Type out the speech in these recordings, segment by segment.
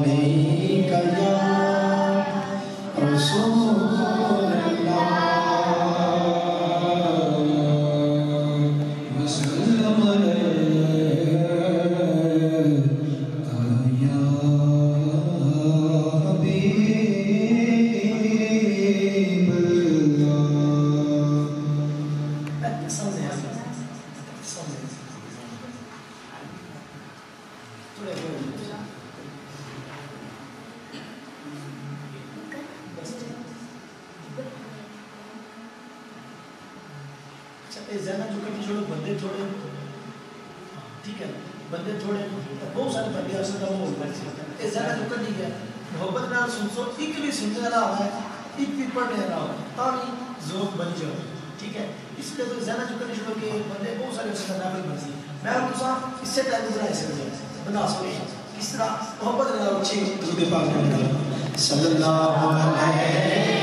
علیک یا رسول اللہ وسلم علیک یا حبیب اللہ. بندے تھوڑے ٹھیک ہے بندے تھوڑے بہت سارے بندے اصل کا وہ یہ زیادہ چکر نہیں گیا محبت نال سن سو ایک بھی سننے والا ہوا ہے ایک بھی پڑھنے والا ہوا ہے تاکہ ذوق بن جائے ٹھیک ہے. اس لیے تو زیادہ چکر نہیں چھوڑ کے بندے بہت سارے اس کا نافل مرضی میں آپ کو اس سے ٹائم بنا سکتے بنا سکتے اس طرح محبت نال اچھی درود پاک کرنا صلی اللہ علیہ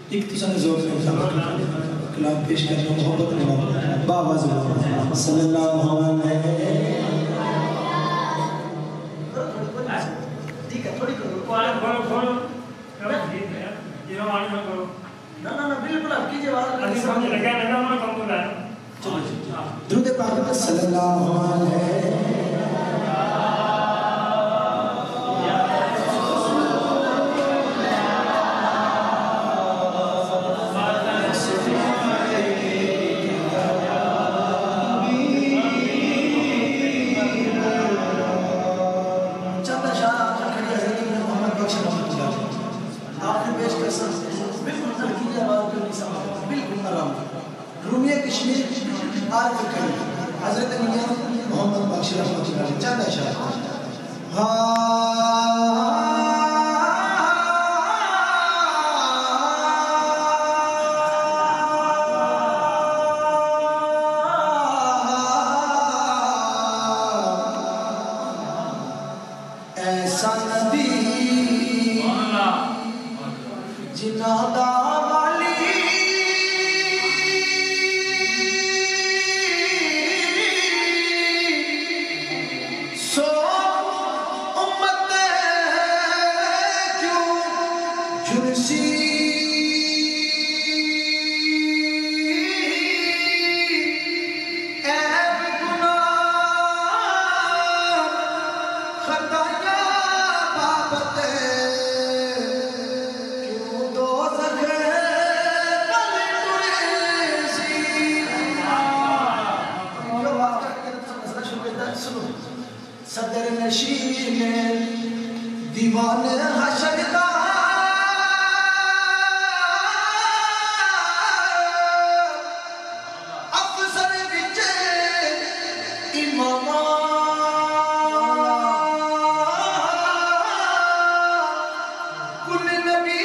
ایک تو سنے ذوق میں کلام پیش کرنا محبت میں بابا زبان صلی اللہ علیہ ٹھیک ہے تھوڑی کرو نا بالکل آپ کیجئے درود پاک صلی اللہ علیہ کشمیر عارف کریم حضرت میاں محمد بخش رحمۃ اللہ علیہ چند اشعار ایسا نبی جنادہ صدر نشین دیوان حشر کا افسر وچ امام کل نبی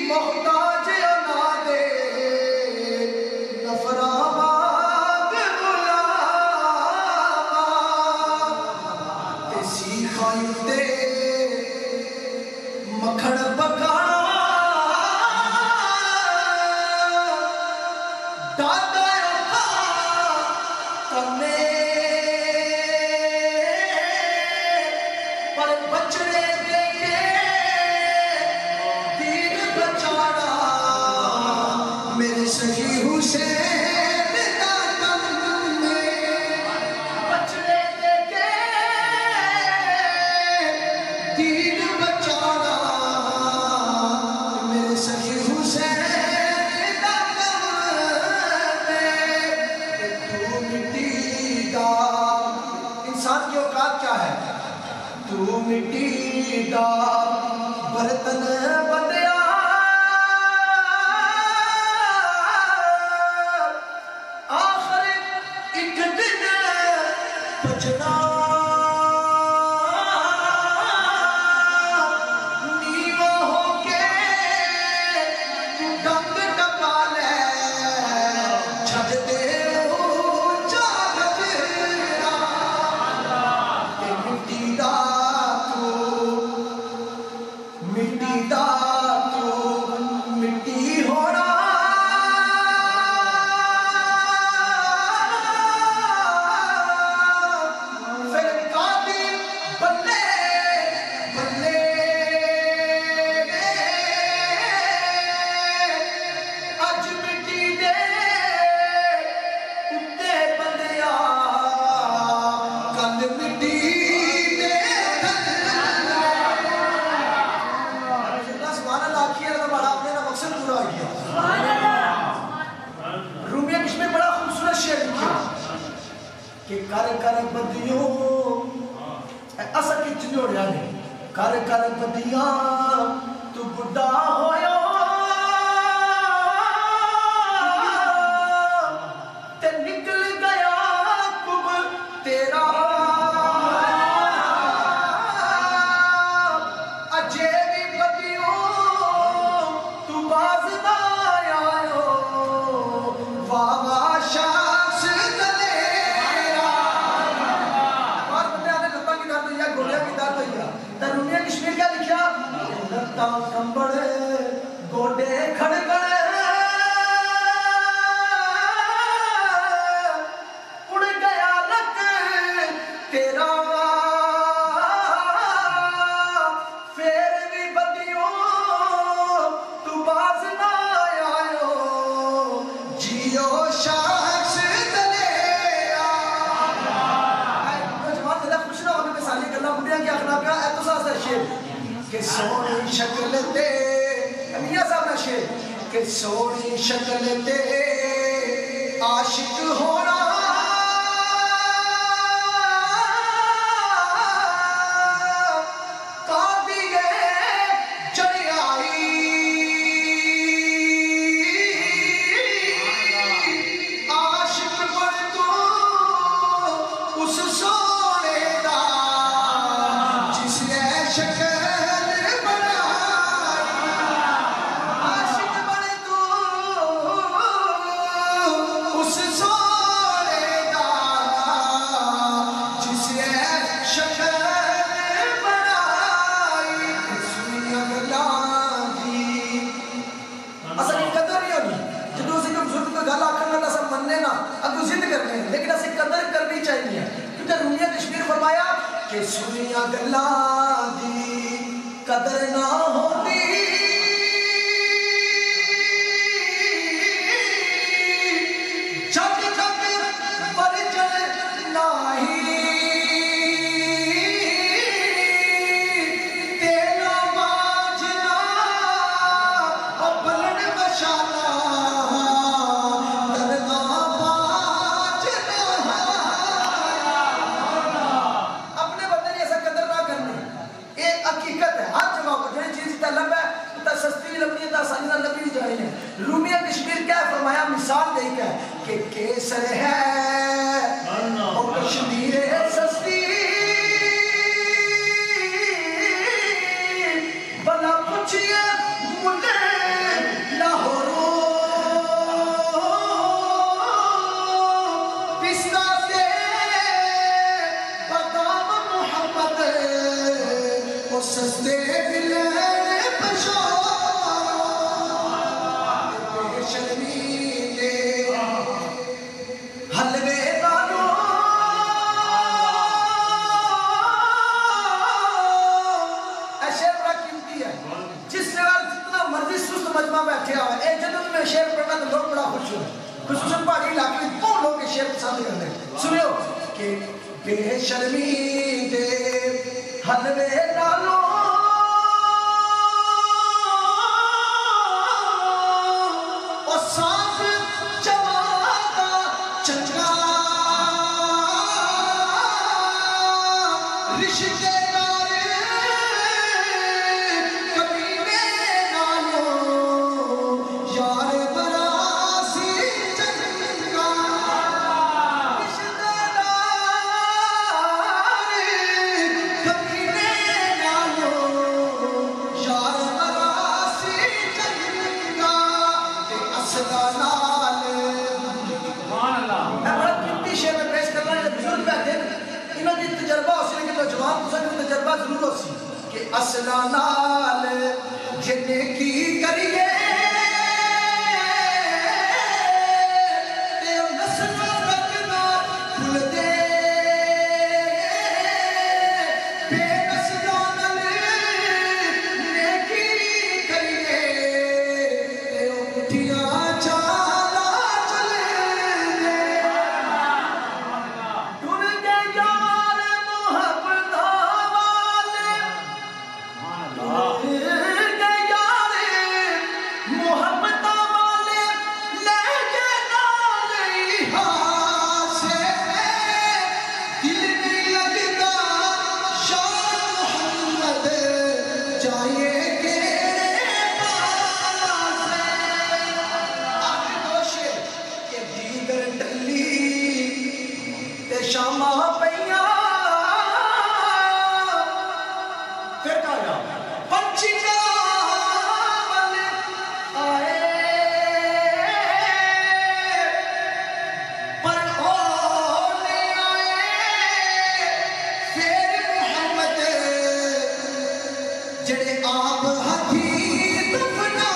محتاج انا دے نفرا مکھڑ پکانا دادا کمے پر بچڑے دے کے دین بچانا میرے سخی حسین انسان کی اوقات کیا ہے تو مٹی دا برتن بندیا آخر ایک دن بچنا نیوا ہو کے ڈنگ ٹپا لے چھڈ دے کہ کر بدیوں اصل کی چنوڑیا نے کر بدیاں تو بڑھا ہویا تے نکل گیا کب تیرا اجے بھی بدیوں تو باز نہ آیا واہ واہ شخص دنیا کشمیر کیا لکھا لتا کمبڑ گوڈ گوڈے کھڑکڑ اڑ گیا لک تیرا پھر بھی بدیوں تو باز نہ آئیو جیو شخص دلے نوجوان دلے خوش نہ ہونے میں سالی کرنا بڑھیا کیا اخلاق کا ہے تو ساسا شیر کہ سونی شکل تے میاں صاحب نے شیر کہ سونی شکل تے عاشق ہونا لیکن اسے قدر کرنی چاہیے کیونکہ رومیہ کشمیر فرمایا کہ سنیا گلاں دی قدر نہ ہوتی جگ جگ برجن نہیں تیرا باجنا اپلن بشالا رومیہ کشمیر کیا فرمایا مثال دے کیا کہ کیسر ہے اور کشمیر سستی بلا پوچھئے مجھے لاہوروں پستا سے بادام محمد اور سستے ملے خصوصاً پہاڑی علاقے میں بہت لوگ یہ شعر پسند کرتے ہیں سنیو کہ بے شرمی دے حلوے ڈالو اور ساتھ چماتا چچا رشتے ضرور ہو سی کہ اصلہ نال جنے کی کریے تے نسلہ رکھنا بھول دے بے نسلہ نال نیکی کریے تے اٹھیاں چالا چلے دے ٹھن گے یار محبت شامہ پہیاں پھر کہا گیا پنچی کامل آئے پر ہونے آئے پھر محمد جڑے آپ ہتھی دفنا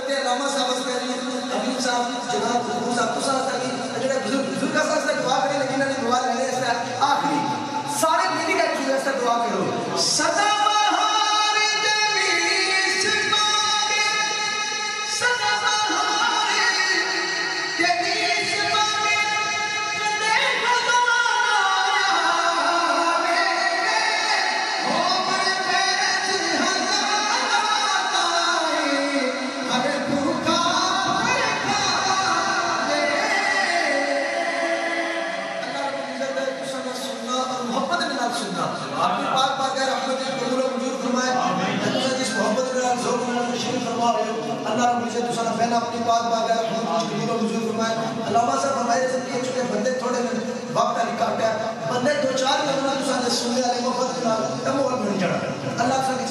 تے علامہ صاحب واسطے حبیب صاحب جناب حضور صاحب تو صاحب تک جڑے بزرگ کا صاحب دعا کرے لیکن انہاں دی دعا لینے اس آخری سارے میری کا چیز اس دعا کرو سدا بہار جمیل سپاگے سدا بہار جمیل سپاگے کنے خزانہ میرے ہو بڑے پیرت ہزار تائیں ہر بھوکا آپی پاک پاک ہے رحمت قبول و منظور فرمائے اللہ جس محبت کے نال ذوق نال تشریف فرما رہے ہو اللہ رب العزت تو سنا پہلا اپنی پاک پاک ہے رحمت قبول و منظور فرمائے علامہ صاحب فرمائے زندگی چکے بندے تھوڑے میں وقت علی کاٹا ہے بندے دو چار میں تو سنے سننے والے محبت کے نال تمول بن جڑا اللہ سے